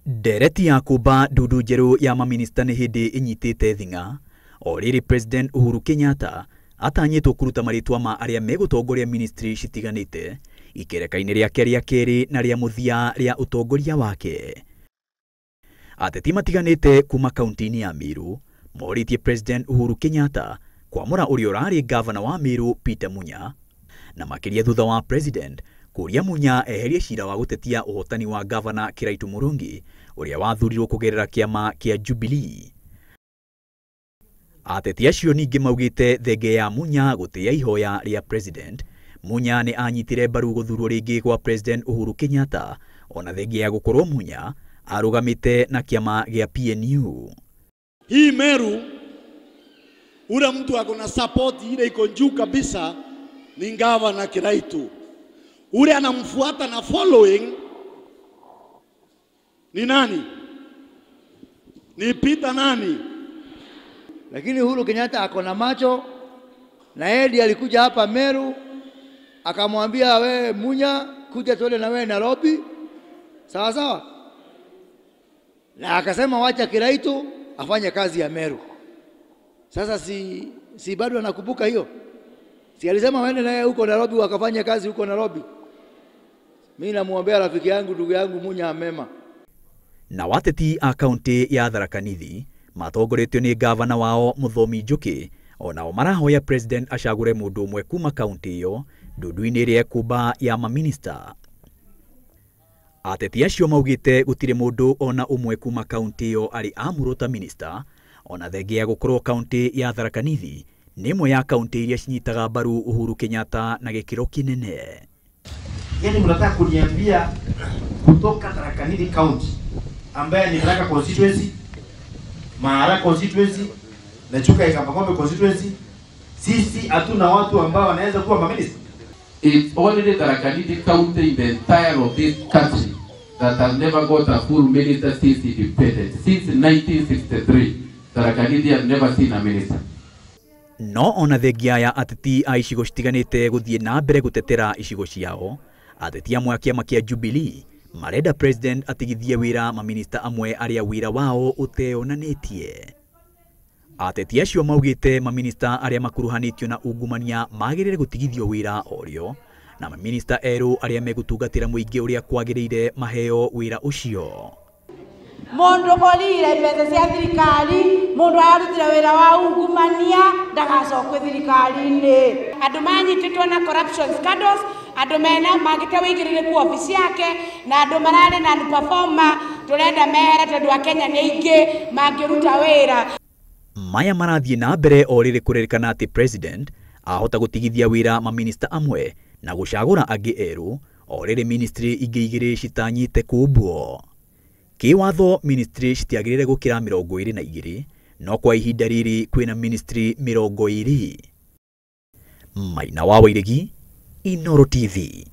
Ndereti ya kumba ndudu njeru ya maminista ni hindi inyitite thinga o riri President Uhuru Kenyatta atanyitwo kuruta maritwa ma aria megutongoria ministry citiganite ikereka-ini riake ria keri na ria muthia ria utongoria wake. Ateti matiganite kuma kaunti-ini ya Meru moritie President Uhuru Kenyatta kwamura uria urari governor wa Meru Peter Munya na makiria thutha wa President kuria Munya eherie cira wa gutetia uhotani wa governor Kiraitu Murungi uria wathurirwo kugerera kiama kia Jubilee. Ateti acio ningi maugite thenge ya Munya gutia ihoya ria President, Munya ni anyitire mbaru guthurwo ringi gwa President Uhuru Kenyatta ona thenge ya gukorwo Munya arugamite na kiama gia PNU. Hii Meru ule mtu akona support ile iko juu kabisa ni Gavana Kiraitu. Ule anamfuata na following ni nani? Ni Peter nani? Lakini Uhuru Kenyatta akona macho na yeye alikuja hapa Meru akamwambia we Munya kuja tuone na wewe Nairobi. Sawa sawa? Na akasema wacha Kiraitu afanye kazi ya Meru. Sasa si bado anakumbuka hiyo? Si alisema waende naye huko Nairobi wakafanya kazi huko Nairobi. Mimi namuombea rafiki yangu ndugu yangu Munya mema. Na wateti a kaunti ya Tharaka-Nithi matongoretio ni gavana wao Muthomi Njuki onao marahoya President acagure mundu umwe kuma kaunti iyo ndudu-ini ria kumba ya maminista. Ateti acio maugite gutire mundu ona umwe kuma kaunti iyo ari amuruta minister ona thenge ya gukorwo kaunti ya Tharaka-Nithi ni imwe ya kaunti iria cinyitaga mbaru Uhuru Kenyatta na gikiro kinene. Yani mnataka kuniambia kutoka Tharaka-Nithi county ambaye ni Tharaka constituency, Mara constituency na Chuka Ikambagombe constituency, sisi hatuna watu ambao wanaweza kuwa maminister? It's only the Tharaka-Nithi county in the entire of this country that has never got a full minister since independence. Since 1963, Tharaka-Nithi has never seen a minister. No ona thengia ya ateti a icigo citiganite guthie na mbere gutetera icigo ciao, ateti amwe a kiama kia Jubilee marenda President atigithie wira maminista amwe aria wira wao uteonanitie. Ateti acio maugite maminista aria makuruhanitio na ungumania magirire gutigithio wira orio na maminista eru aria megutungatira muingi uria kwagirire maheo wira ucio. Mundu kolire mbeca cia thirikari, mundu arutira wira wa ungumania ndagacokwe thirikari-ini. Andu manyititwo na corruption scandals, andu mena magite wigiririku ofisi yake na andu marare na andu performer turenda mehere tondu wa Kenya ni ingi mangiruta wira. Maya marathie na mbere o riri kuririkana ati President ahota gutigithia wira maminista amwe na gucagura angi eru o riri ministry ingi igiri citanyite kumbwo. Kiwatho ministry citiagirire gukira 22 no kwa ihinda riri kwina ministry 20. Maina wa Wairigi, Inooro TV.